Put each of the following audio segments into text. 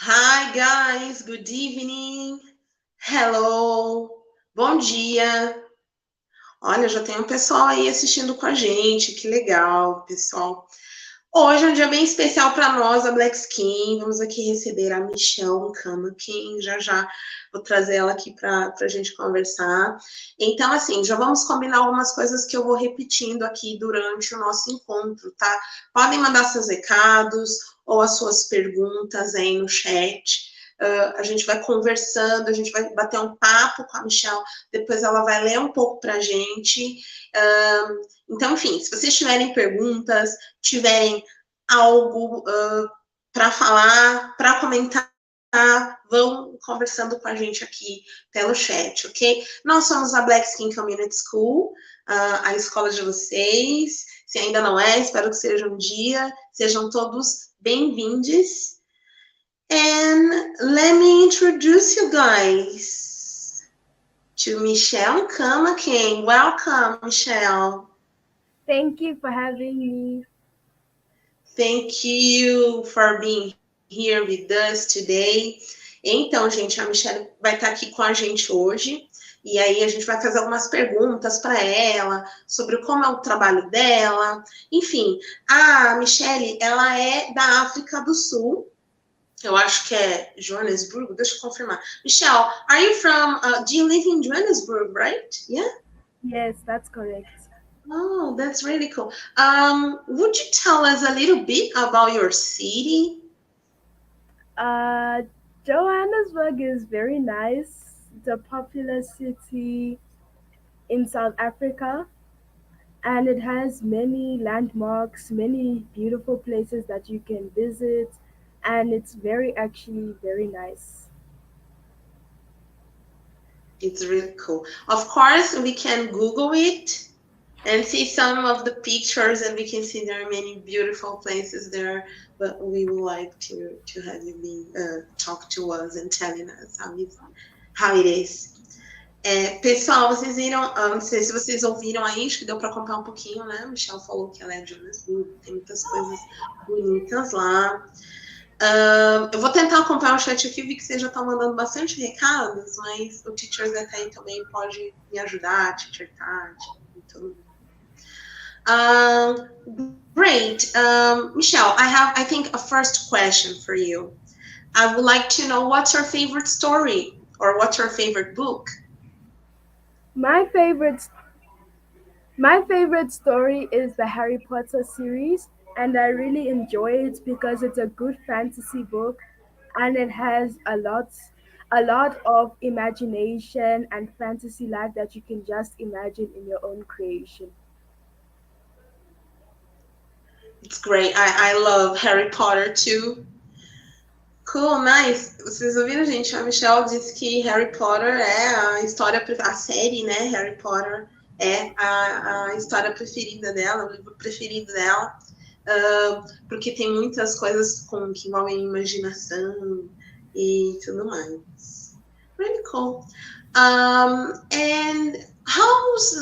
Hi guys, good evening. Hello. Bom dia. Olha, já tem um pessoal aí assistindo com a gente, que legal, pessoal. Hoje é um dia bem especial para nós, a Black Skin. Vamos aqui receber a Michelle Nkamankeng. Já vou trazer ela aqui para a gente conversar. Então, assim, já vamos combinar algumas coisas que eu vou repetindo aqui durante o nosso encontro, tá? Podem mandar seus recados ou as suas perguntas aí no chat. A gente vai conversando, a gente vai bater um papo com a Michelle, depois ela vai ler um pouco para a gente. Então, enfim, se vocês tiverem perguntas, tiverem algo para falar, para comentar, vão conversando com a gente aqui pelo chat, ok? Nós somos a Black Skin Community School, a escola de vocês. Se ainda não é, espero que seja um dia. Sejam todos bem-vindos. And let me introduce you guys to Michelle Nkamankeng. Welcome, Michelle. Thank you for having me. Thank you for being here with us today. Então, gente, a Michelle vai estar aqui com a gente hoje. E aí a gente vai fazer algumas perguntas para ela sobre como é o trabalho dela. Enfim, a Michelle, ela é da África do Sul. Eu acho que é Johannesburg, deixa eu confirmar. Michelle, are you from, do you live in Johannesburg, right? Yeah? Yes, that's correct. Oh, that's really cool. Would you tell us a little bit about your city? Johannesburg is very nice. It's a popular city in South Africa, and it has many landmarks, many beautiful places that you can visit, and it's actually very nice. It's really cool. Of course, we can Google it and see some of the pictures, and we can see there are many beautiful places there, but we would like to have you talk to us and telling us how it is. Pessoal, vocês viram, não sei se vocês ouviram aí, acho que deu para acompanhar um pouquinho, né? A Michelle falou que ela é de Johannesburg, tem muitas coisas bonitas lá. Eu vou tentar acompanhar o chat aqui, vi que vocês já estão mandando bastante recados, mas o Teacher Zé aí também pode me ajudar, Teacher Tati e tudo. Great. Michelle, I think a first question for you. I would like to know what's your favorite story or what's your favorite book? My favorite story is the Harry Potter series, and I really enjoy it because it's a good fantasy book and it has a lot of imagination and fantasy life that you can just imagine in your own creation. It's great. I love Harry Potter too. Cool, nice. Vocês ouviram, gente? A Michelle disse que Harry Potter é a série, né? Harry Potter é a história preferida dela, o livro preferido dela, porque tem muitas coisas que envolvem imaginação e tudo mais. Really cool. And how's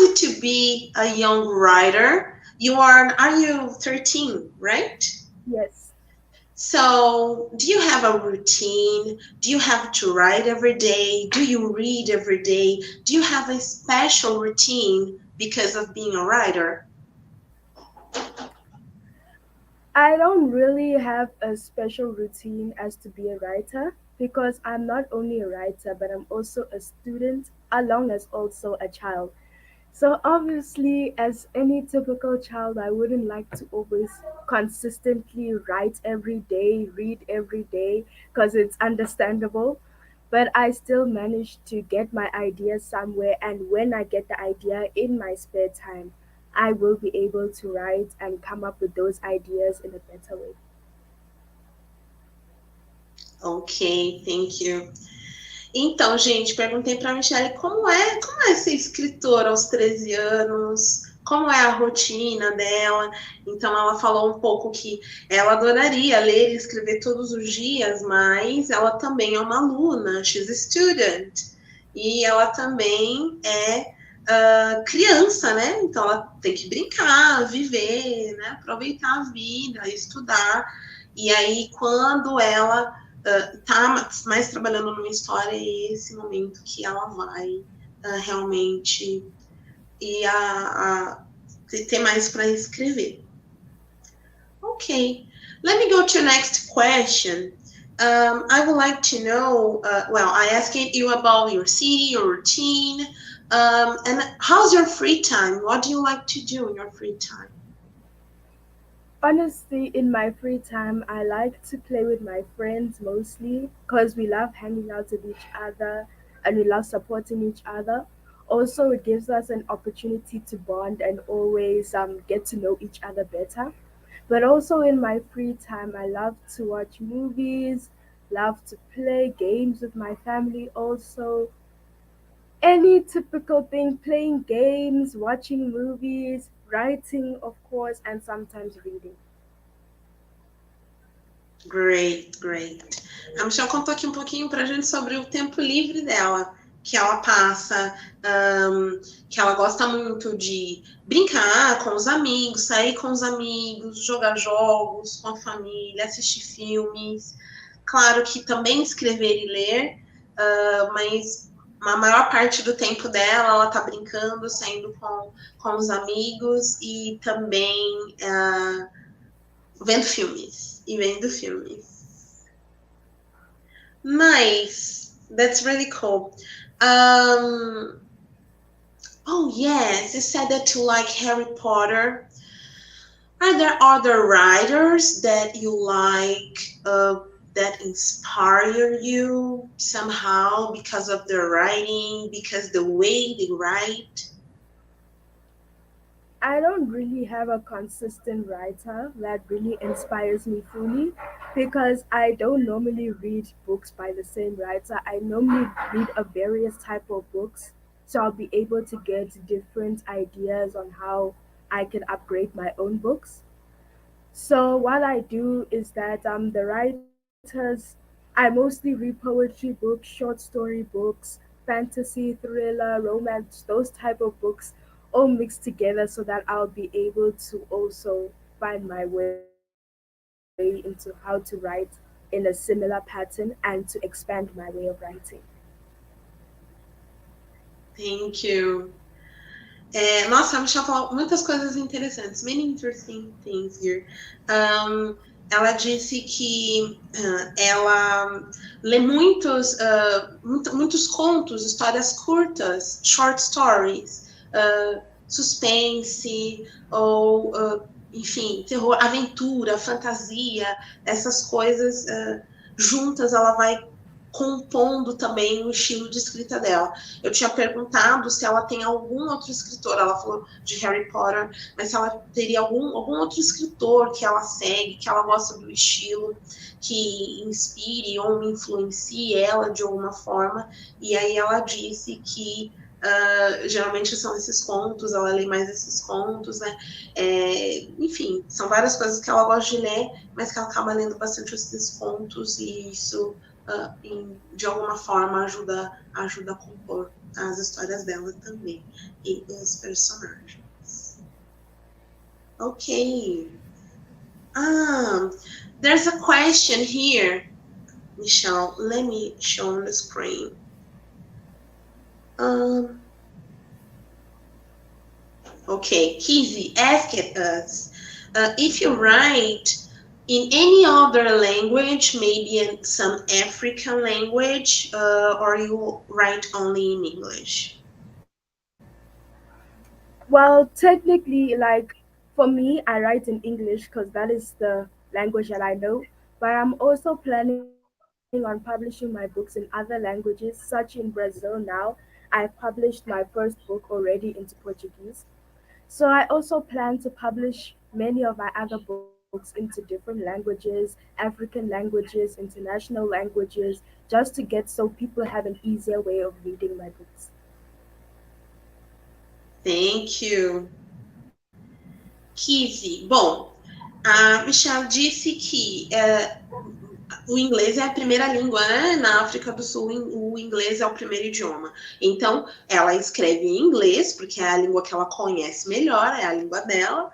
it to be a young writer? Are you 13, right? Yes. So, do you have a routine? Do you have to write every day? Do you read every day? Do you have a special routine because of being a writer? I don't really have a special routine as to be a writer because I'm not only a writer, but I'm also a student, along as also a child. So obviously, as any typical child, I wouldn't like to always consistently write every day, read every day, because it's understandable. But I still manage to get my ideas somewhere, and when I get the idea in my spare time, I will be able to write and come up with those ideas in a better way. Ok, thank you. Então, gente, perguntei para a Michelle como é ser escritora aos 13 anos, como é a rotina dela. Então, ela falou um pouco que ela adoraria ler e escrever todos os dias, mas ela também é uma aluna, she's a student. E ela também é criança, né? Então ela tem que brincar, viver, né? Aproveitar a vida, estudar. E aí, quando ela tá mais trabalhando numa história, é esse momento que ela vai realmente ter mais para escrever. Okay, let me go to the next question. I would like to know, I asked you about your city, your routine, and how's your free time? What do you like to do in your free time? Honestly, in my free time, I like to play with my friends mostly because we love hanging out with each other and we love supporting each other. Also, it gives us an opportunity to bond and always get to know each other better. But also, in my free time, I love to watch movies, love to play games with my family, also. Any typical thing, playing games, watching movies, writing, of course, and sometimes reading. Great, great. A Michelle contou aqui um pouquinho pra gente sobre o tempo livre dela, que ela passa, que ela gosta muito de brincar com os amigos, sair com os amigos, jogar jogos com a família, assistir filmes. Claro que também escrever e ler, mas a maior parte do tempo dela, ela tá brincando, saindo com os amigos e também vendo filmes. E vendo filmes. Nice. That's really cool. Oh, yes. You said that you like Harry Potter. Are there other writers that you like that inspire you somehow because of their writing, because the way they write? I don't really have a consistent writer that really inspires me fully because I don't normally read books by the same writer. I normally read a various type of books, so I'll be able to get different ideas on how I can upgrade my own books. So what I do is that the writers I mostly read poetry books, short story books, fantasy, thriller, romance, those type of books all mixed together so that I'll be able to also find my way into how to write in a similar pattern and to expand my way of writing. Thank you. Nossa, a Michelle falou muitas coisas interessantes, many interesting things here. Ela disse que ela lê muitos contos, histórias curtas, short stories, suspense, ou, enfim, terror, aventura, fantasia, essas coisas juntas ela vai compondo também o estilo de escrita dela. Eu tinha perguntado se ela tem algum outro escritor, ela falou de Harry Potter, mas se ela teria algum outro escritor que ela segue, que ela gosta do estilo, que inspire ou influencie ela de alguma forma, e aí ela disse que geralmente são esses contos, ela lê mais esses contos, né? Enfim, são várias coisas que ela gosta de ler, mas que ela acaba lendo bastante esses contos, e isso de alguma forma ajuda a compor as histórias dela também e os personagens. Ok. There's a question here, Michelle. Let me show on the screen. Okay, Kizzy asked us if you write in any other language, maybe in some African language, or you write only in English? Well, technically, like for me, I write in English because that is the language that I know. But I'm also planning on publishing my books in other languages, such in Brazil now. I've published my first book already into Portuguese. So I also plan to publish many of my other books into different languages, African languages, international languages, just to get so people have an easier way of reading my books. Thank you. Kizzy. Bom, a Michelle disse que o inglês é a primeira língua, né? Na África do Sul, o inglês é o primeiro idioma. Então, ela escreve em inglês, porque é a língua que ela conhece melhor, é a língua dela,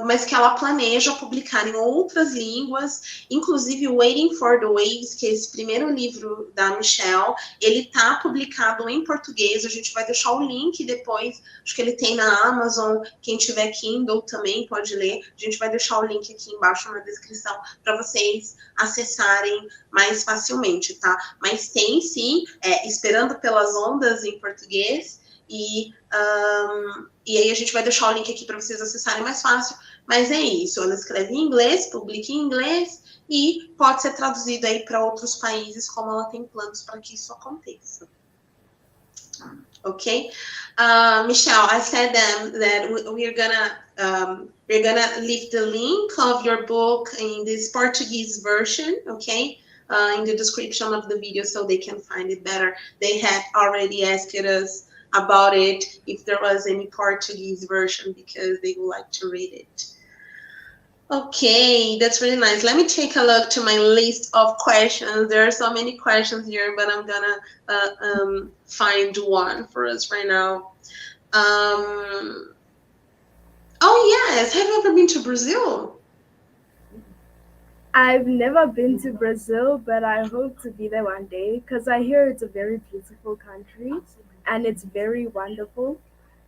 mas que ela planeja publicar em outras línguas, inclusive Waiting for the Waves, que é esse primeiro livro da Michelle, ele está publicado em português, a gente vai deixar o link depois, acho que ele tem na Amazon, quem tiver Kindle também pode ler, a gente vai deixar o link aqui embaixo na descrição para vocês acessarem mais facilmente, tá? Mas tem sim, Esperando pelas Ondas em português, e aí a gente vai deixar o link aqui para vocês acessarem mais fácil, mas é isso, ela escreve em inglês, publica em inglês e pode ser traduzido aí para outros países, como ela tem planos para que isso aconteça. Ok? Michelle, I said that we're gonna leave the link of your book in this Portuguese version, okay? In the description of the video so they can find it better. They had already asked us about it, if there was any Portuguese version, because they would like to read it. Okay, that's really nice. Let me take a look to my list of questions. There are so many questions here, but I'm gonna find one for us right now. Oh yes, have you ever been to Brazil? I've never been to Brazil, but I hope to be there one day because I hear it's a very beautiful country and it's very wonderful.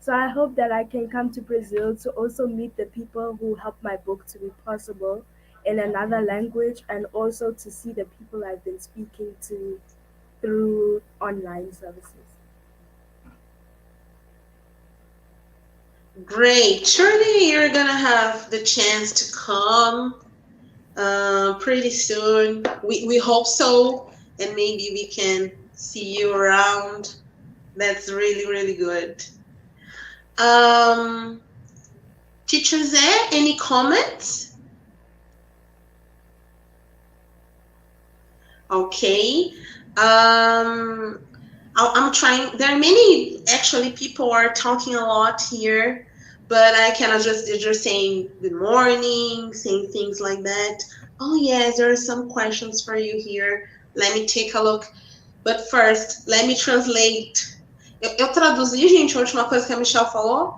So I hope that I can come to Brazil to also meet the people who helped my book to be possible in another language, and also to see the people I've been speaking to through online services. Great. Surely you're gonna have the chance to come pretty soon. We hope so, and maybe we can see you around. That's really, really good. Teacher Zé, any comments? Okay. I'm trying. There are many, actually, people are talking a lot here, but I cannot just saying good morning, saying things like that. Oh, yes, there are some questions for you here. Let me take a look. But first, let me translate. Eu traduzi, gente, a última coisa que a Michelle falou.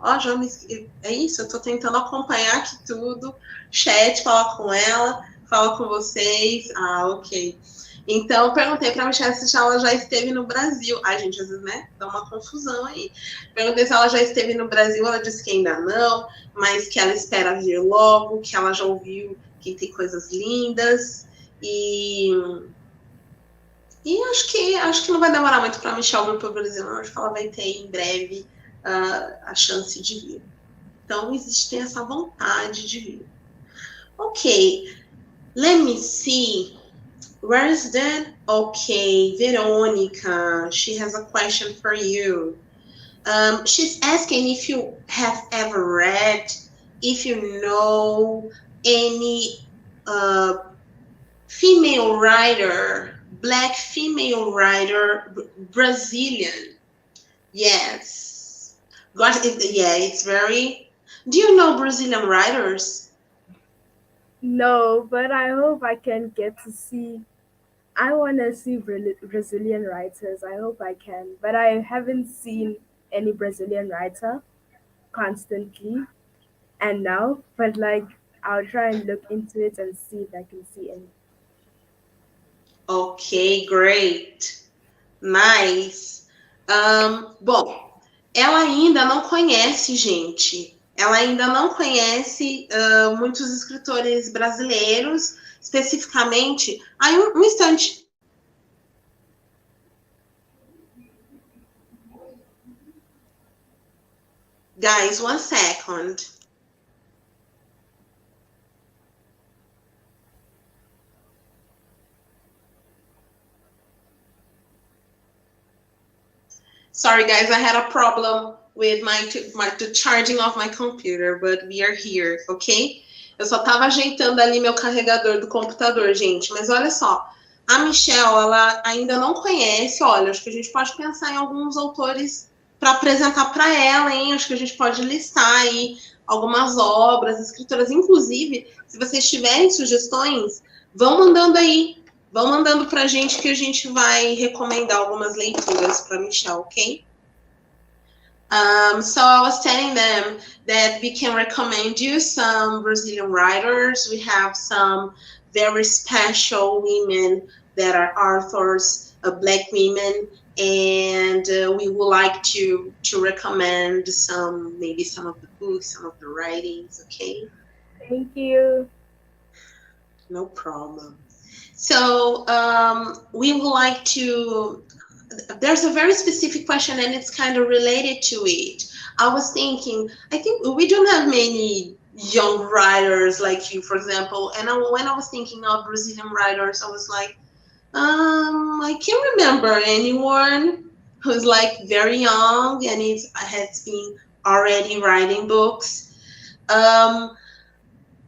É isso, eu tô tentando acompanhar aqui tudo. Chat, falar com ela, falar com vocês. Ok. Então, eu perguntei pra Michelle se ela já esteve no Brasil. Ai, gente, às vezes, né, dá uma confusão aí. Perguntei se ela já esteve no Brasil, ela disse que ainda não, mas que ela espera vir logo, que ela já ouviu que tem coisas lindas. E acho que não vai demorar muito para a Michelle vir para o Brasil, não. Acho que ela vai ter em breve a chance de vir. Então, existe essa vontade de vir. Ok, let me see. Where is that? Okay, Veronica, she has a question for you. She's asking if you have ever read, if you know any female writer, Black female writer, Brazilian. Yes. It's very... Do you know Brazilian writers? No, but I hope I can get to see. I want to see Brazilian writers. I hope I can. But I haven't seen any Brazilian writer constantly and now. But I'll try and look into it and see if I can see any. Ok, great. Nice. Bom, ela ainda não conhece, gente. Ela ainda não conhece muitos escritores brasileiros, especificamente. Um instante. Guys, 1 second. Sorry, guys, I had a problem with the charging of my computer, but we are here, ok? Eu só tava ajeitando ali meu carregador do computador, gente. Mas olha só, a Michelle, ela ainda não conhece. Olha, acho que a gente pode pensar em alguns autores para apresentar para ela, hein? Acho que a gente pode listar aí algumas obras, escritoras. Inclusive, se vocês tiverem sugestões, Vão mandando aí, vão mandando pra gente que a gente vai recomendar algumas leituras para Michelle, ok? So I was telling them that we can recommend you some Brazilian writers. We have some very special women that are authors, Black women, and we would like to recommend maybe some of the books, some of the writings. Okay, Thank you. no problem. So we would like to. There's a very specific question, and it's kind of related to it. I was thinking, I think we don't have many young writers like you, for example. And when I was thinking of Brazilian writers, I was like, I can't remember anyone who's like very young and has been already writing books.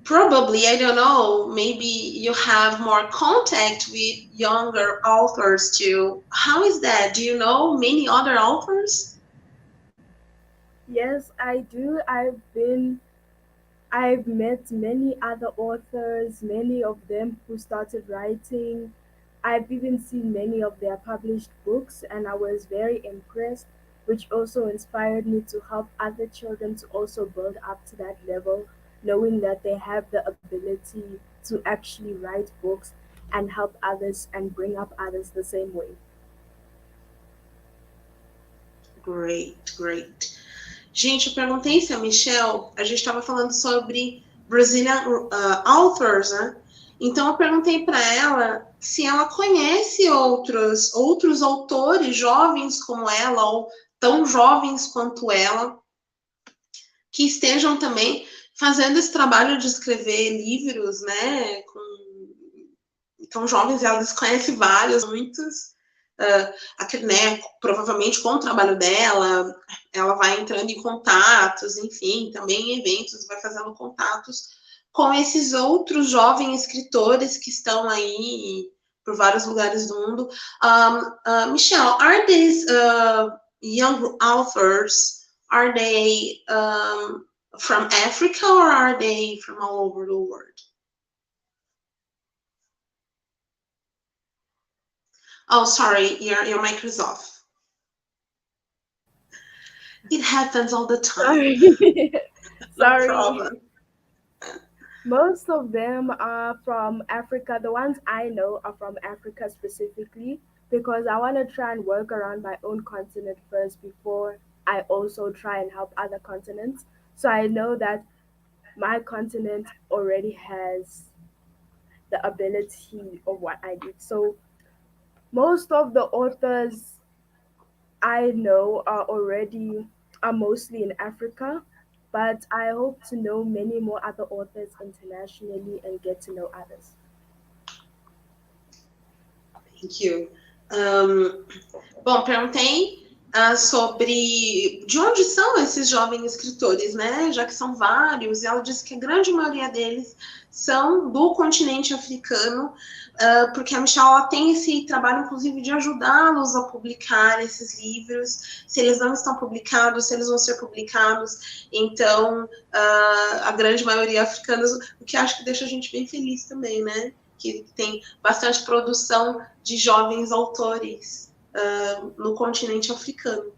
Probably, I don't know, maybe you have more contact with younger authors too. How is that? Do you know many other authors? Yes, I do. I've met many other authors, many of them who started writing. I've even seen many of their published books, and I was very impressed, which also inspired me to help other children to also build up to that level, knowing that they have the ability to actually write books and help others and bring up others the same way. Great, great. Gente, eu perguntei se a Michelle, a gente estava falando sobre Brazilian authors, né? Então eu perguntei para ela se ela conhece outros autores jovens como ela ou tão jovens quanto ela que estejam também fazendo esse trabalho de escrever livros, né? Então jovens, ela desconhece vários, muitos. Né, provavelmente com o trabalho dela, ela vai entrando em contatos, enfim, também em eventos, vai fazendo contatos com esses outros jovens escritores que estão aí por vários lugares do mundo. Michelle, are these young authors, are they from Africa or are they from all over the world? Oh, sorry, your mic is off. It happens all the time. Sorry. No Sorry. problem. Most of them are from Africa. The ones I know are from Africa specifically because I want to try and work around my own continent first before I also try and help other continents. So I know that my continent already has the ability of what I did. So most of the authors I know are mostly in Africa, but I hope to know many more other authors internationally and get to know others. Thank you. Bom, perguntei sobre de onde são esses jovens escritores, né? Já que são vários, e ela disse que a grande maioria deles são do continente africano, porque a Michelle ela tem esse trabalho, inclusive, de ajudá-los a publicar esses livros, se eles não estão publicados, se eles vão ser publicados. Então, a grande maioria africanos, o que acho que deixa a gente bem feliz também, né? Que tem bastante produção de jovens autores no continente africano.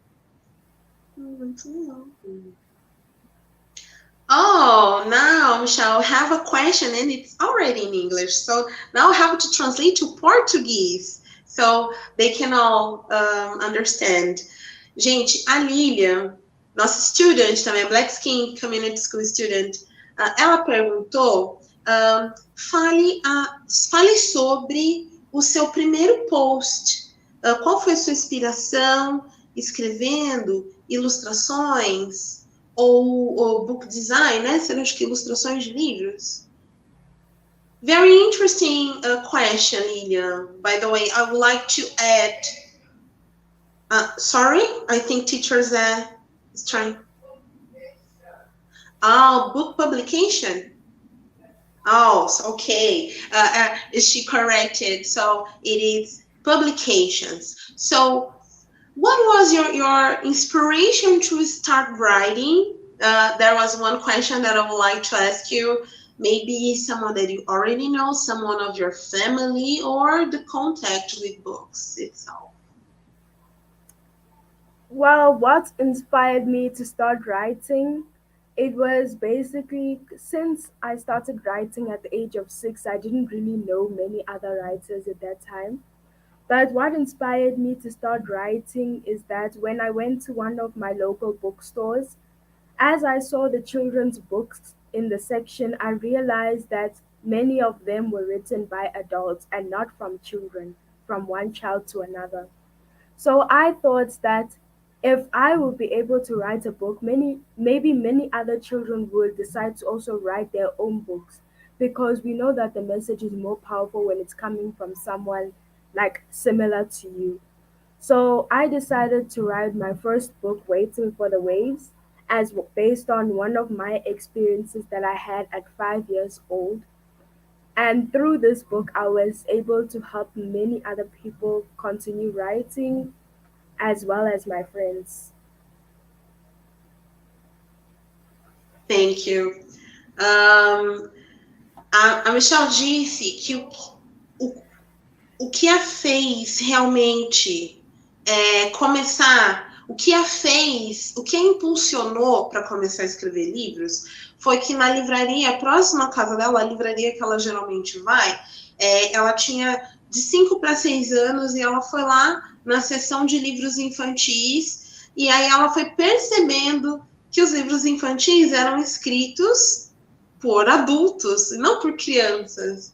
Muito legal. Oh, now, Michelle, I have a question and it's already in English. So now I have to translate to Portuguese so they can all understand. Gente, a Lilia, nossa student também, Black Skin Community School student, ela perguntou, fale sobre o seu primeiro post. Qual foi a sua inspiração escrevendo, ilustrações ou book design, né? Seriam acho que ilustrações de livros. Very interesting question, Lilia. By the way, I would like to add. Sorry, I think teachers is trying. Oh, book publication. Oh, okay. Is she corrected? So it is publications. So what was your inspiration to start writing? There was one question that I would like to ask you. Maybe someone that you already know, someone of your family, or the contact with books itself. Well, what inspired me to start writing? It was basically since I started writing at the age of 6, I didn't really know many other writers at that time. But what inspired me to start writing is that when I went to one of my local bookstores, as I saw the children's books in the section, I realized that many of them were written by adults and not from children, from one child to another. So I thought that if I would be able to write a book, maybe many other children would decide to also write their own books, because we know that the message is more powerful when it's coming from someone like similar to you. So I decided to write my first book, Waiting for the Waves, based on one of my experiences that I had at 5 years old. And through this book, I was able to help many other people continue writing as well as my friends. Thank you. Um, a Michelle disse que o, o que a fez realmente começar, o que a fez, o que a impulsionou para começar a escrever livros foi que na livraria próxima à casa dela, a livraria que ela geralmente vai, ela tinha de 5 para 6 anos e ela foi lá na seção de livros infantis e aí ela foi percebendo que os livros infantis eram escritos por adultos, não por crianças.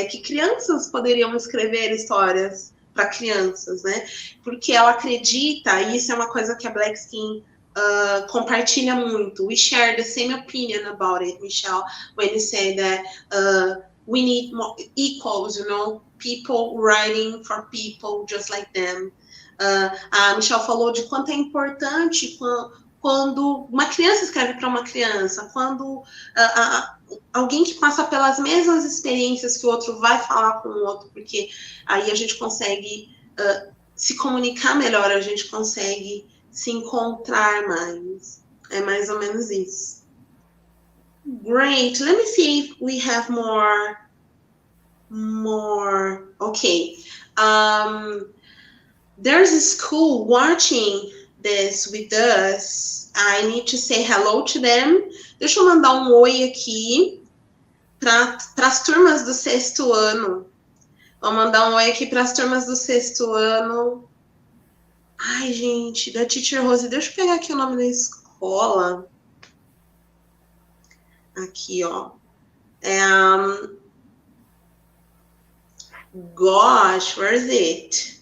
Que crianças poderiam escrever histórias para crianças, né? Porque ela acredita, e isso é uma coisa que a Black Skin compartilha muito. We share the same opinion about it, Michelle, when you say that we need more equals, you know, people writing for people just like them. A Michelle falou de quanto é importante quando uma criança escreve para uma criança, quando alguém que passa pelas mesmas experiências que o outro vai falar com o outro, porque aí a gente consegue se comunicar melhor, a gente consegue se encontrar mais. É mais ou menos isso. Great. Let me see if we have more. Okay. There's a school watching this with us. I need to say hello to them. Deixa eu mandar um oi aqui para as turmas do 6º ano. Vou mandar um oi aqui para as turmas do 6º ano. Ai, gente, da Teacher Rose. Deixa eu pegar aqui o nome da escola. Aqui, ó. Gosh, where is it?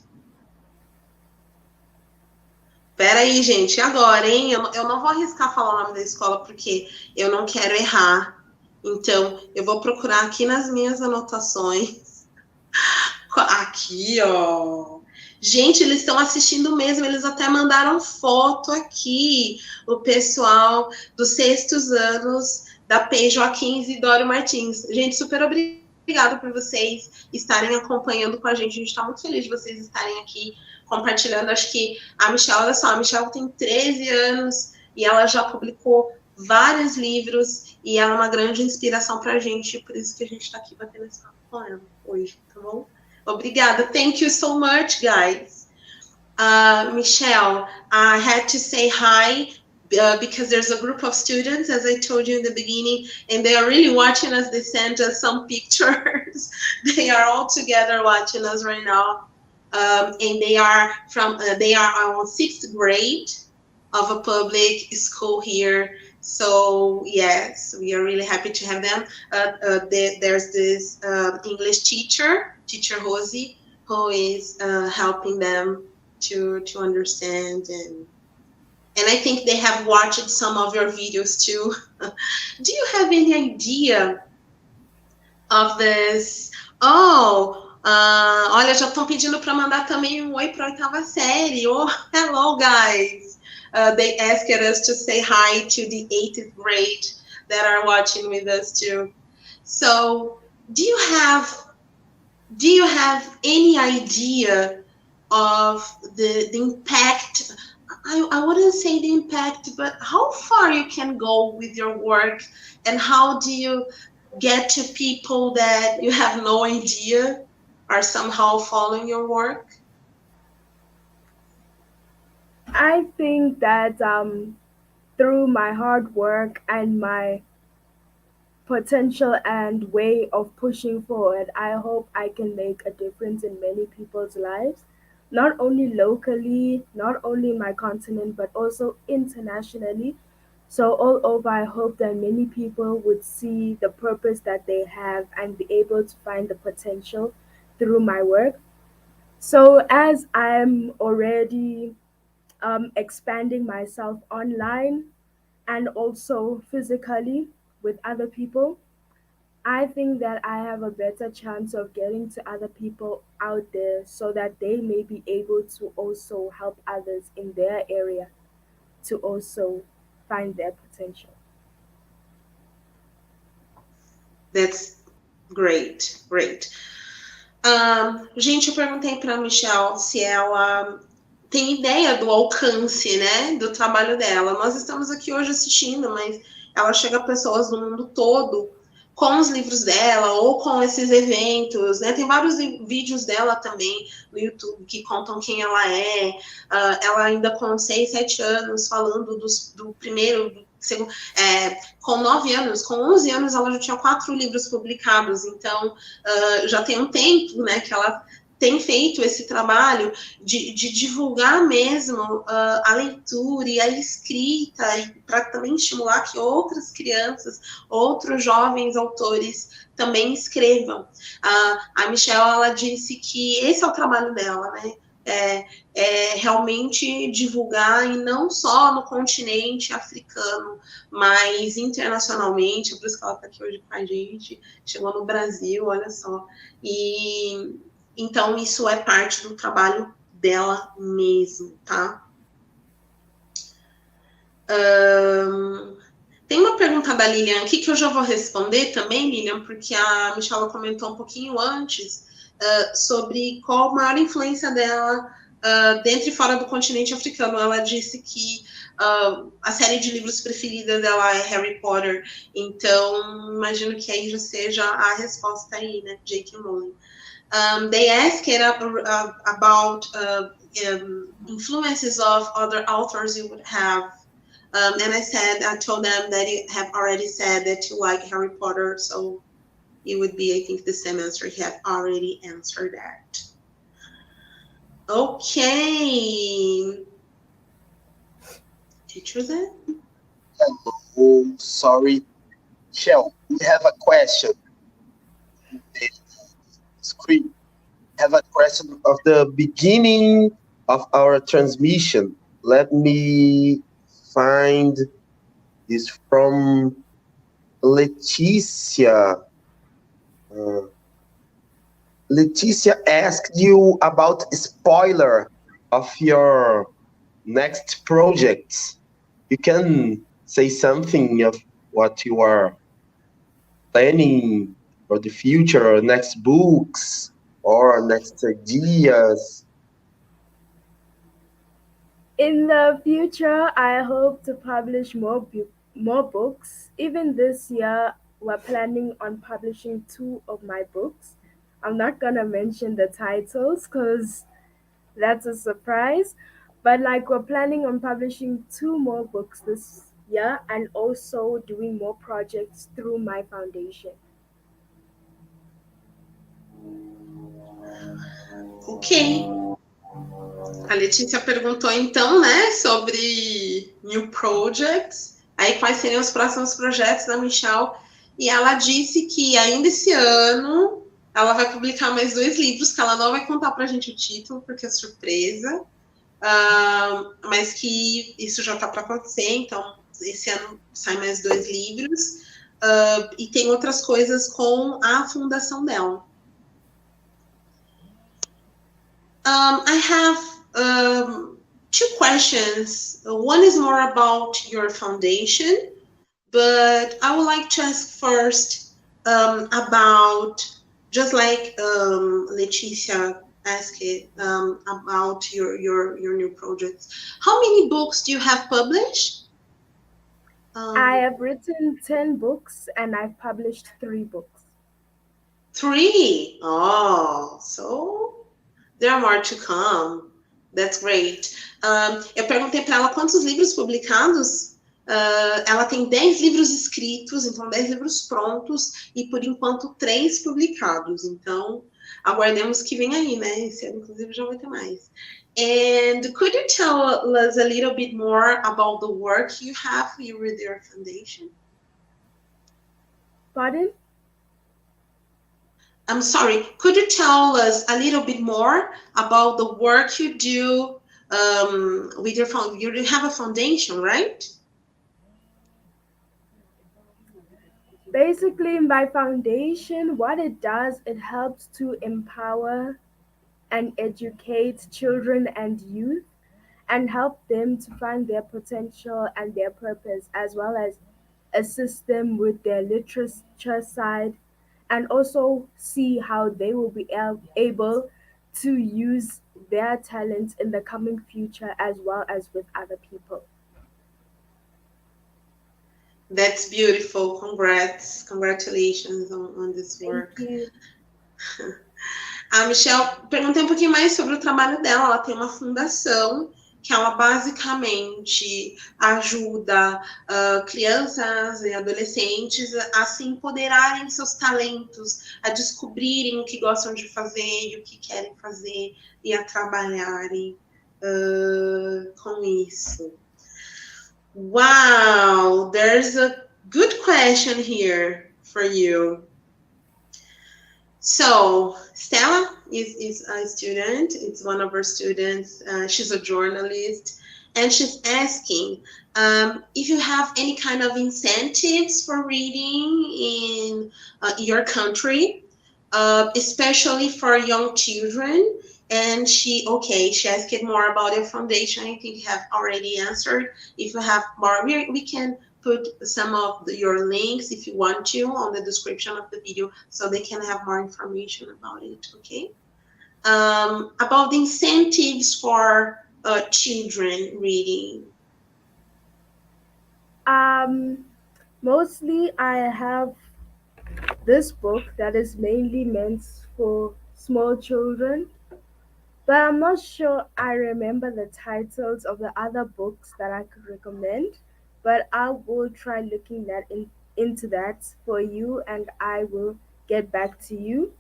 Pera aí, gente, agora, hein? Eu não vou arriscar falar o nome da escola porque eu não quero errar. Então, eu vou procurar aqui nas minhas anotações. Aqui, ó. Gente, eles estão assistindo mesmo, eles até mandaram foto aqui. O pessoal dos 6º anos da P. Joaquim Isidório Martins. Gente, super obrigada por vocês estarem acompanhando com a gente. A gente está muito feliz de vocês estarem aqui compartilhando. Acho que a Michelle, olha só, a Michelle tem 13 anos e ela já publicou vários livros e ela é uma grande inspiração para a gente, por isso que a gente está aqui batendo esse papo com ela hoje, tá bom? Obrigada. Thank you so much, guys. Michelle, I had to say hi because there's a group of students, as I told you in the beginning, and they are really watching us. They sent us some pictures. They are all together watching us right now. And they are on 6th grade of a public school here. So yes, we are really happy to have them. There's this English teacher Rosie, who is helping them to understand, and I think they have watched some of your videos too. Do you have any idea of this? Olha, já estão pedindo para mandar também um oi para a 8ª série. Oh, hello, guys. They asked us to say hi to the 8th grade that are watching with us too. So, do you have any idea of the impact? I wouldn't say the impact, but how far you can go with your work, and how do you get to people that you have no idea are somehow following your work? I think that through my hard work and my potential and way of pushing forward, I hope I can make a difference in many people's lives, not only locally, not only in my continent, but also internationally. So, all over, I hope that many people would see the purpose that they have and be able to find the potential through my work. So, as I'm already expanding myself online and also physically with other people, I think that I have a better chance of getting to other people out there so that they may be able to also help others in their area to also find their potential. That's great, great. Gente, eu perguntei para a Michelle se ela tem ideia do alcance, né, do trabalho dela. Nós estamos aqui hoje assistindo, mas ela chega a pessoas do mundo todo com os livros dela ou com esses eventos, né? Tem vários vídeos dela também no YouTube que contam quem ela é. Ela ainda com 6, 7 anos falando do primeiro, do segundo, com 9 anos, com 11 anos ela já tinha 4 livros publicados, então já tem um tempo, né, que ela tem feito esse trabalho de divulgar mesmo a leitura e a escrita, para também estimular que outras crianças, outros jovens autores também escrevam. A Michelle, ela disse que esse é o trabalho dela, né? Realmente divulgar, e não só no continente africano, mas internacionalmente. Por isso que ela está aqui hoje com a gente, chegou no Brasil, olha só. E então isso é parte do trabalho dela mesmo, tá? Tem uma pergunta da Lilian aqui que eu já vou responder também, Lilian, porque a Michelle comentou um pouquinho antes sobre qual a maior influência dela dentro e fora do continente africano. Ela disse que a série de livros preferida dela é Harry Potter, então imagino que aí já seja a resposta aí, né, J.K. Rowling. They asked about influences of other authors you would have. And I told them that you have already said that you like Harry Potter, so it would be, I think, the same answer. You have already answered that. Okay. Teacher then? Oh, sorry. Michelle, we have a question. The screen. Have a question of the beginning of our transmission. Let me find this from Leticia. Leticia asked you about a spoiler of your next projects. You can say something of what you are planning for the future, or next books, or next ideas. In the future, I hope to publish more books. Even this year, we're planning on publishing 2 of my books. I'm not gonna mention the titles because that's a surprise. But like we're planning on publishing 2 more books this year and also doing more projects through my foundation. Ok. A Letícia perguntou então, né, sobre new projects, aí quais seriam os próximos projetos da Michelle, e ela disse que ainda esse ano ela vai publicar mais 2 livros, que ela não vai contar pra gente o título, porque é surpresa, mas que isso já tá para acontecer, então esse ano sai mais 2 livros, e tem outras coisas com a fundação dela. I have 2 questions. One is more about your foundation, but I would like to ask first about, just like Leticia asked about your new projects. How many books do you have published? I Um, have written 10 books and I've published 3 books. Three. Oh, so there are more to come. That's great. Eu perguntei para ela quantos livros publicados. Ela tem 10 livros escritos, então 10 livros prontos, e por enquanto 3 publicados. Então, aguardemos que vem aí, né? Esse ano, inclusive, já vai ter mais. And could you tell us a little bit more about the work you have with your foundation? Pardon? I'm sorry, could you tell us a little bit more about the work you do with your phone? You have a foundation, right? Basically, my foundation, what it does, it helps to empower and educate children and youth and help them to find their potential and their purpose, as well as assist them with their literature side and also see how they will be able to use their talents in the coming future as well as with other people. That's beautiful. Congrats. Congratulations on this Thank work. you. A Michelle, perguntei um pouquinho mais sobre o trabalho dela. Ela tem uma fundação que ela basicamente ajuda crianças e adolescentes a se empoderarem de seus talentos, a descobrirem o que gostam de fazer e o que querem fazer e a trabalharem com isso. Wow, there's a good question here for you. So Stella is a student. It's one of our students. She's a journalist, and she's asking if you have any kind of incentives for reading in your country, especially for young children. And she asked more about your foundation. I think you have already answered. If you have more, we can put some of your links if you want to on the description of the video so they can have more information about it, okay? About the incentives for children reading. Um, Mostly I have this book that is mainly meant for small children, but I'm not sure I remember the titles of the other books that I could recommend. But I will try looking into that for you and I will get back to you.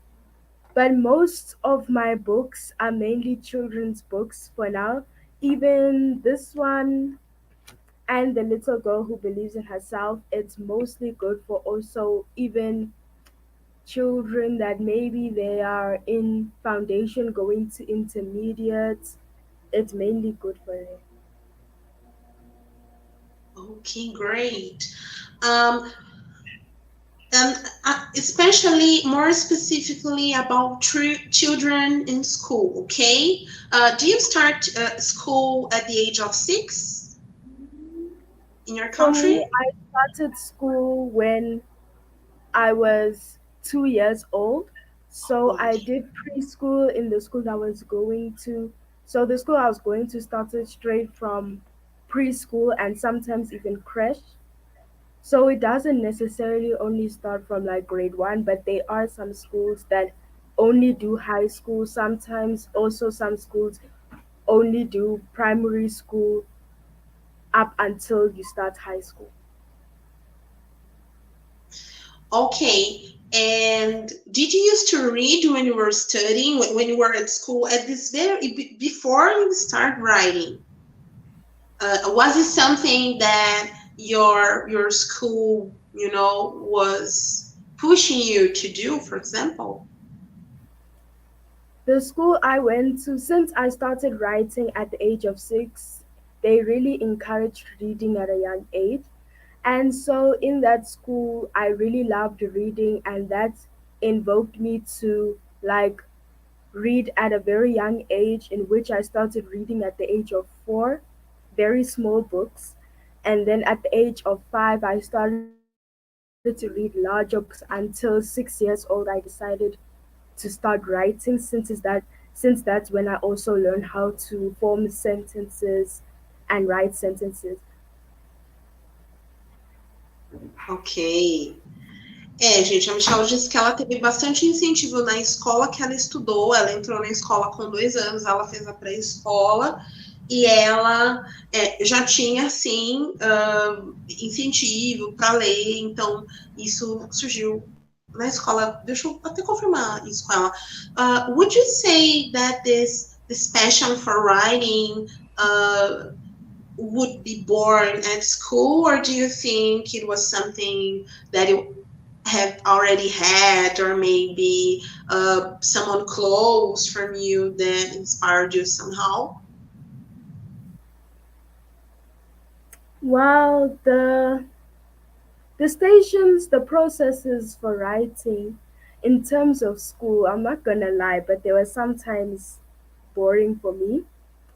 But most of my books are mainly children's books for now. Even this one and The Little Girl Who Believes in Herself, it's mostly good for also even children that maybe they are in foundation going to intermediate. It's mainly good for them. Okay, great. Um, and especially more specifically about children in school, okay? Do you start school at the age of 6 in your For me, country? I started school when I was 2 years old. So I Okay. did preschool in the school I was going to. So the school I was going to started straight from preschool and sometimes even creche. So it doesn't necessarily only start from like grade 1, but there are some schools that only do high school. Sometimes also some schools only do primary school up until you start high school. Okay. And did you used to read when you were studying, when you were at school, at this very before you start writing? Was it something that your school, was pushing you to do, for example? The school I went to, since I started writing at the age of 6, they really encouraged reading at a young age. And so in that school, I really loved reading, and that invoked me to like read at a very young age, in which I started reading at the age of 4, very small books. And then at the age of 5, I started to read larger books. Until 6 years old, I decided to start writing, since that's when I also learned how to form sentences and write sentences. Ok. Gente, a Michelle disse que ela teve bastante incentivo na escola que ela estudou. Ela entrou na escola com 2 anos, ela fez a pré-escola e ela já tinha, assim, incentivo para ler. Então, isso surgiu na escola. Deixa eu até confirmar isso com ela. Would you say that this passion for writing would be born at school, or do you think it was something that you have already had, or maybe someone close from you that inspired you somehow? Well, the processes for writing in terms of school, I'm not gonna lie, but they were sometimes boring for me.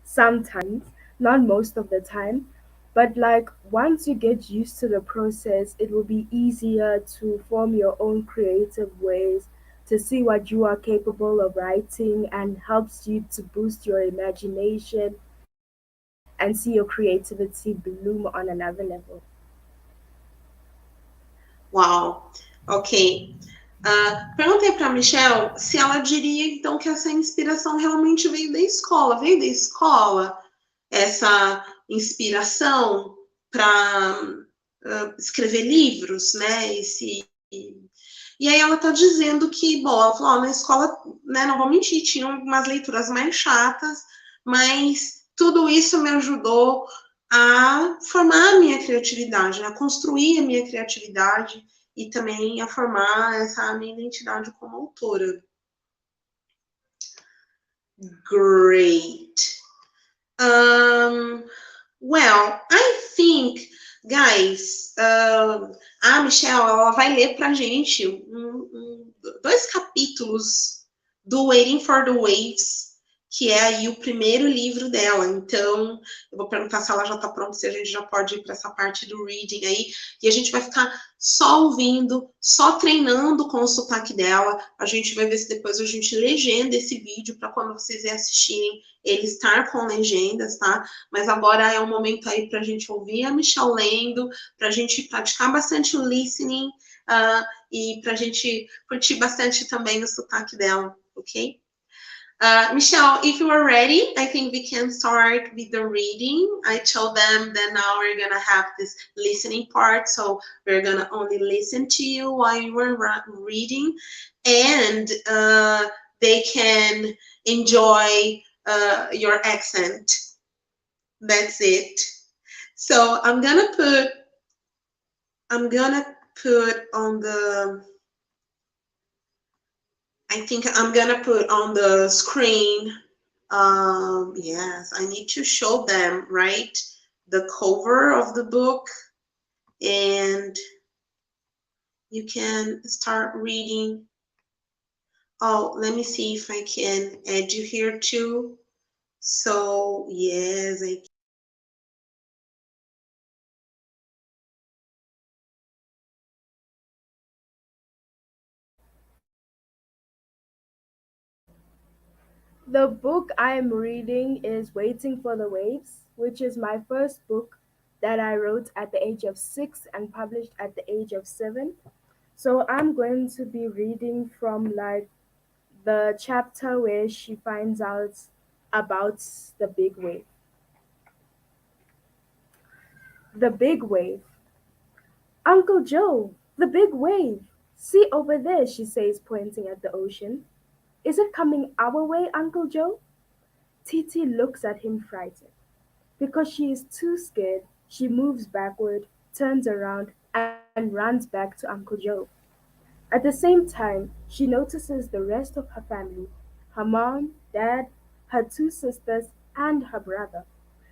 Sometimes, not most of the time. But like once you get used to the process, it will be easier to form your own creative ways to see what you are capable of writing and helps you to boost your imagination and see your creativity bloom on another level. Uau, ok. Perguntei para a Michelle se ela diria então que essa inspiração realmente veio da escola. Veio da escola essa inspiração para escrever livros, né? E aí ela está dizendo que, bom, ela falou, na escola, né, não vou mentir, tinham umas leituras mais chatas, mas tudo isso me ajudou a formar a minha criatividade, a construir a minha criatividade e também a formar essa minha identidade como autora. Great. Well, I think, guys, a Michelle ela vai ler pra gente 2 capítulos do Waiting for the Waves, que é aí o primeiro livro dela. Então, eu vou perguntar se ela já está pronta, se a gente já pode ir para essa parte do reading aí. E a gente vai ficar só ouvindo, só treinando com o sotaque dela. A gente vai ver se depois a gente legenda esse vídeo para quando vocês assistirem ele estar com legendas, tá? Mas agora é um momento aí para a gente ouvir a Michelle lendo, para a gente praticar bastante o listening e para a gente curtir bastante também o sotaque dela, ok? Michelle, if you are ready, I think we can start with the reading. I told them that now we're gonna have this listening part, so we're gonna only listen to you while you were reading, and they can enjoy your accent. That's it. So I'm gonna put on the, I think I'm gonna put on the screen. Yes, I need to show them, right? The cover of the book, and you can start reading. Oh, let me see if I can add you here too. So, yes, I. The book I am reading is Waiting for the Waves, which is my first book that I wrote at the age of 6 and published at the age of 7. So I'm going to be reading from like the chapter where she finds out about the big wave. The big wave. Uncle Joe, the big wave. See over there, she says, pointing at the ocean. Is it coming our way, Uncle Joe? Titi looks at him frightened. Because she is too scared, she moves backward, turns around, and runs back to Uncle Joe. At the same time, she notices the rest of her family, her mom, dad, her 2 sisters, and her brother,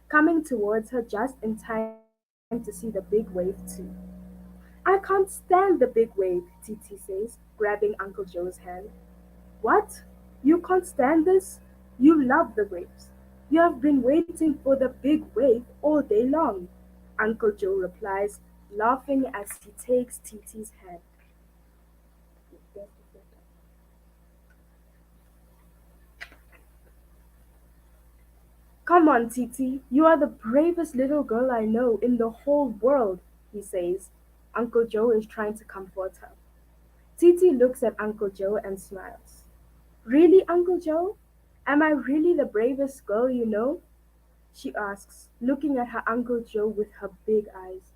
coming towards her just in time to see the big wave too. I can't stand the big wave, Titi says, grabbing Uncle Joe's hand. What? You can't stand this? You love the waves. You have been waiting for the big wave all day long. Uncle Joe replies, laughing as he takes Titi's hand. Come on, Titi, you are the bravest little girl I know in the whole world, he says. Uncle Joe is trying to comfort her. Titi looks at Uncle Joe and smiles. Really, Uncle Joe? Am I really the bravest girl you know? She asks, looking at her Uncle Joe with her big eyes.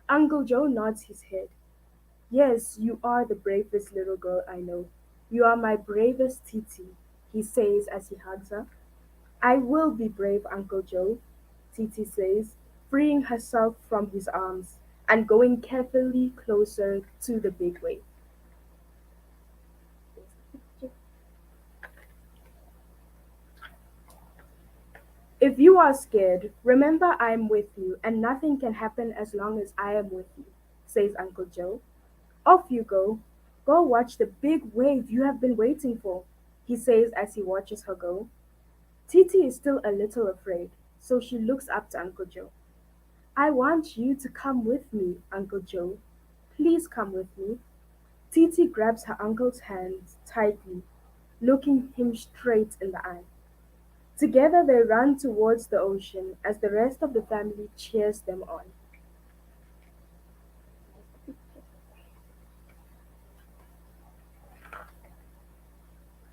Uncle Joe nods his head. Yes, you are the bravest little girl I know. You are my bravest Titi, he says as he hugs her. I will be brave, Uncle Joe, Titi says, freeing herself from his arms and going carefully closer to the big wave. If you are scared, remember I am with you, and nothing can happen as long as I am with you, says Uncle Joe. Off you go. Go watch the big wave you have been waiting for, he says as he watches her go. Titi is still a little afraid, so she looks up to Uncle Joe. I want you to come with me, Uncle Joe. Please come with me. Titi grabs her uncle's hands tightly, looking him straight in the eye. Together they run towards the ocean as the rest of the family cheers them on.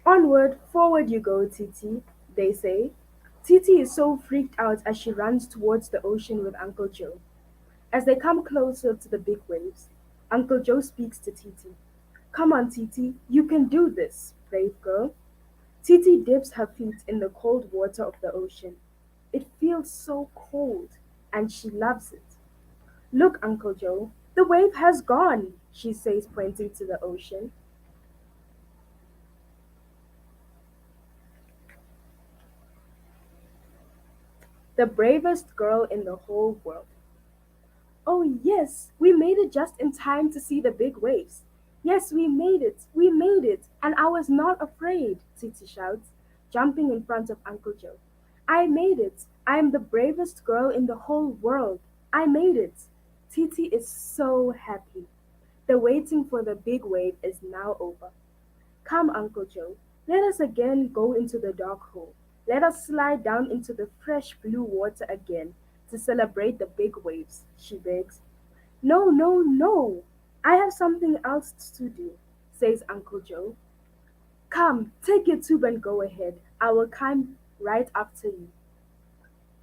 Onward, forward you go, Titi, they say. Titi is so freaked out as she runs towards the ocean with Uncle Joe. As they come closer to the big waves, Uncle Joe speaks to Titi. Come on, Titi, you can do this, brave girl. Titi dips her feet in the cold water of the ocean. It feels so cold, and she loves it. Look, Uncle Joe, the wave has gone, she says, pointing to the ocean. The bravest girl in the whole world. Oh, yes, we made it just in time to see the big waves. Yes, we made it, and I was not afraid, Titi shouts, jumping in front of Uncle Joe. I made it. I am the bravest girl in the whole world. I made it. Titi is so happy. The waiting for the big wave is now over. Come, Uncle Joe, let us again go into the dark hole. Let us slide down into the fresh blue water again to celebrate the big waves, she begs. No, no, no! I have something else to do, says Uncle Joe. Come, take your tube and go ahead. I will climb right after you.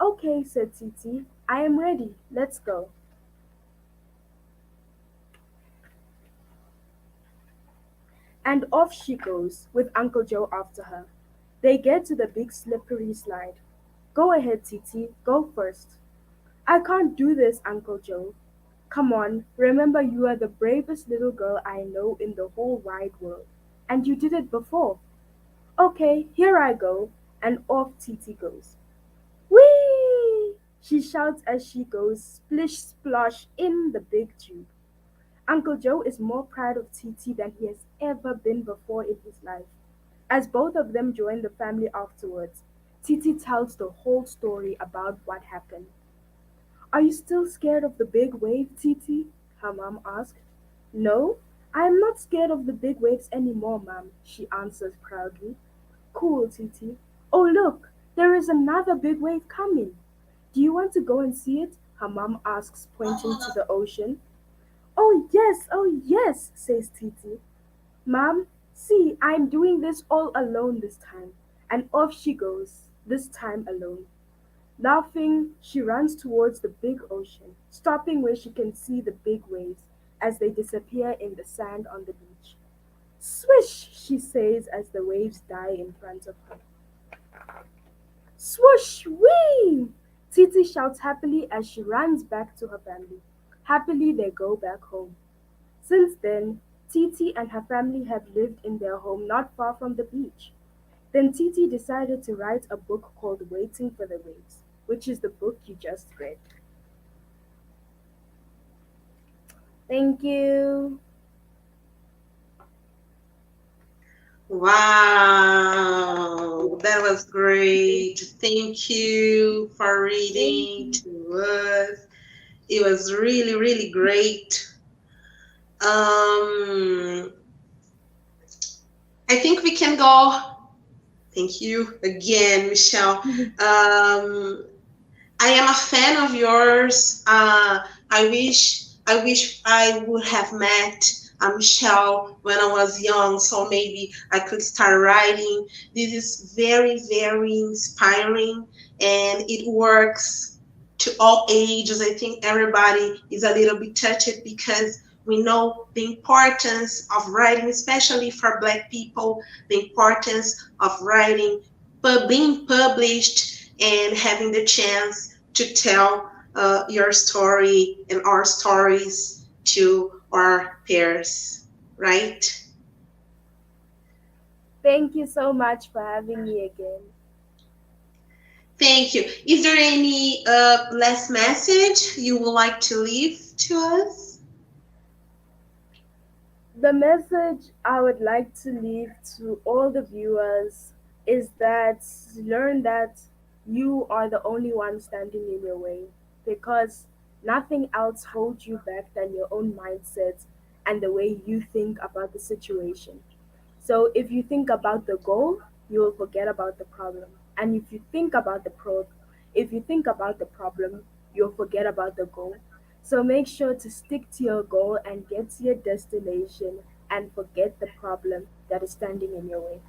Okay, said Titi. I am ready. Let's go. And off she goes, with Uncle Joe after her. They get to the big slippery slide. Go ahead, Titi. Go first. I can't do this, Uncle Joe. Come on, remember you are the bravest little girl I know in the whole wide world. And you did it before. Okay, here I go. And off Titi goes. Whee! She shouts as she goes splish splosh in the big tube. Uncle Joe is more proud of Titi than he has ever been before in his life. As both of them join the family afterwards, Titi tells the whole story about what happened. Are you still scared of the big wave, Titi? Her mom asked. No, I am not scared of the big waves anymore, Mom, she answers proudly. Cool, Titi. Oh, look, there is another big wave coming. Do you want to go and see it? Her mom asks, pointing to the ocean. Oh yes, says Titi. Mom, see, I'm doing this all alone this time. And off she goes, this time alone. Laughing, she runs towards the big ocean, stopping where she can see the big waves as they disappear in the sand on the beach. Swish, she says as the waves die in front of her. Swoosh, whee! Titi shouts happily as she runs back to her family. Happily, they go back home. Since then, Titi and her family have lived in their home not far from the beach. Then Titi decided to write a book called Waiting for the Waves, which is the book you just read. Thank you. Wow, that was great. Thank you for reading to us. It was really, really great. I think we can go. Thank you again, Michelle. I am a fan of yours. I wish I wish I would have met Michelle when I was young, so maybe I could start writing. This is very, very inspiring, and it works to all ages. I think everybody is a little bit touched because we know the importance of writing, especially for Black people, the importance of writing, but being published and having the chance to tell your story and our stories to our peers, right? Thank you so much for having me again. Thank you. Is there any last message you would like to leave to us? The message I would like to leave to all the viewers is that learn that you are the only one standing in your way, because nothing else holds you back than your own mindset and the way you think about the situation. So if you think about the goal, you will forget about the problem. And if you think about the problem, you'll forget about the goal. So make sure to stick to your goal and get to your destination and forget the problem that is standing in your way.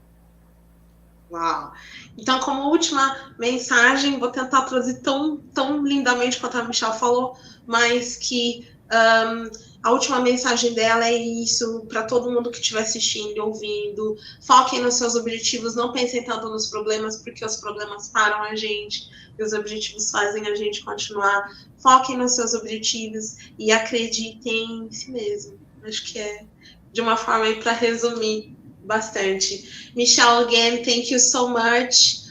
Uau! Então, como última mensagem, vou tentar traduzir tão lindamente quanto a Michelle falou, mas que a última mensagem dela é isso, para todo mundo que estiver assistindo e ouvindo. Foquem nos seus objetivos, não pensem tanto nos problemas, porque os problemas param a gente e os objetivos fazem a gente continuar. Foquem nos seus objetivos e acreditem em si mesmo. Acho que é de uma forma aí para resumir bastante. Michelle, again, thank you so much.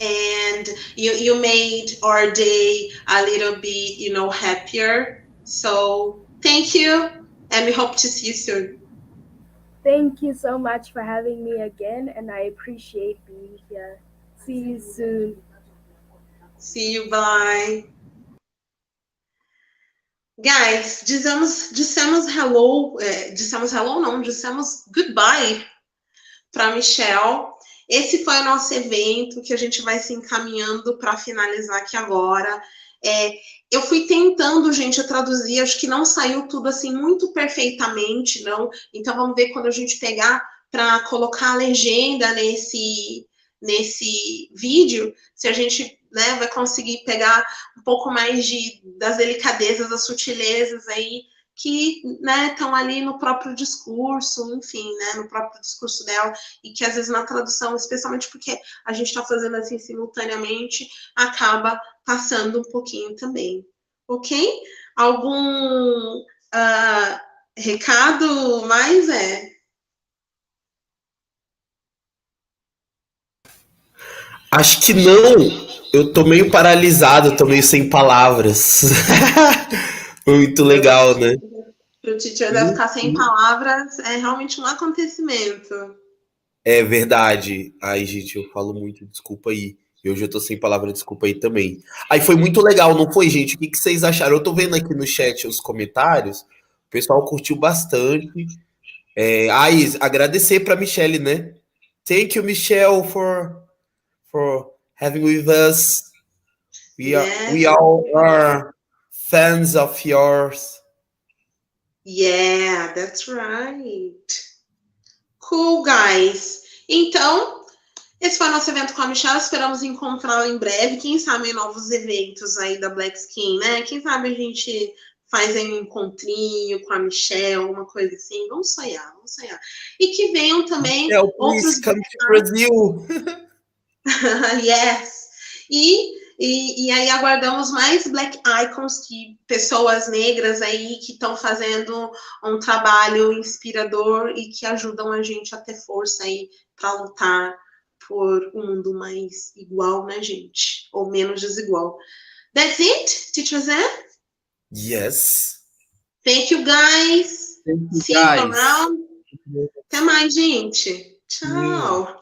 And you made our day a little bit, happier. So thank you, and we hope to see you soon. Thank you so much for having me again, and I appreciate being here. See you soon. See you, bye. Guys, dissemos hello, dissemos hello não, dissemos goodbye para Michelle. Esse foi o nosso evento que a gente vai se encaminhando para finalizar aqui agora. Eu fui tentando, gente, traduzir, acho que não saiu tudo assim muito perfeitamente, não. Então vamos ver quando a gente pegar para colocar a legenda nesse vídeo, se a gente, né, vai conseguir pegar um pouco mais das delicadezas, das sutilezas aí que, né, estão ali no próprio discurso, enfim, né, no próprio discurso dela, e que às vezes na tradução, especialmente porque a gente está fazendo assim simultaneamente, acaba passando um pouquinho também, ok? Algum recado mais? Acho que não. Eu tô meio paralisado, tô meio sem palavras. Muito legal, né? O teacher deve ficar sem palavras, é realmente um acontecimento. É verdade. Ai, gente, eu falo muito, desculpa aí. Hoje eu tô sem palavra, desculpa aí também. Aí foi muito legal, não foi, gente? O que vocês acharam? Eu tô vendo aqui no chat os comentários. O pessoal curtiu bastante. Agradecer pra Michelle, né? Thank you, Michelle, for having with us. We all are fans of yours. Yeah, that's right. Cool, guys. Então, esse foi o nosso evento com a Michelle. Esperamos encontrá-la em breve. Quem sabe em novos eventos aí da Black Skin, né? Quem sabe a gente faz aí um encontrinho com a Michelle, alguma coisa assim. Vamos sonhar, vamos sonhar. E que venham também outros... Come to Brazil! Yes! E aí aguardamos mais Black Icons, pessoas negras aí que estão fazendo um trabalho inspirador e que ajudam a gente a ter força aí para lutar por um mundo mais igual, né, gente? Ou menos desigual. That's it, Teacher Zé? Yes. Thank you, guys. Thank you, See you around. Até mais, gente. Tchau.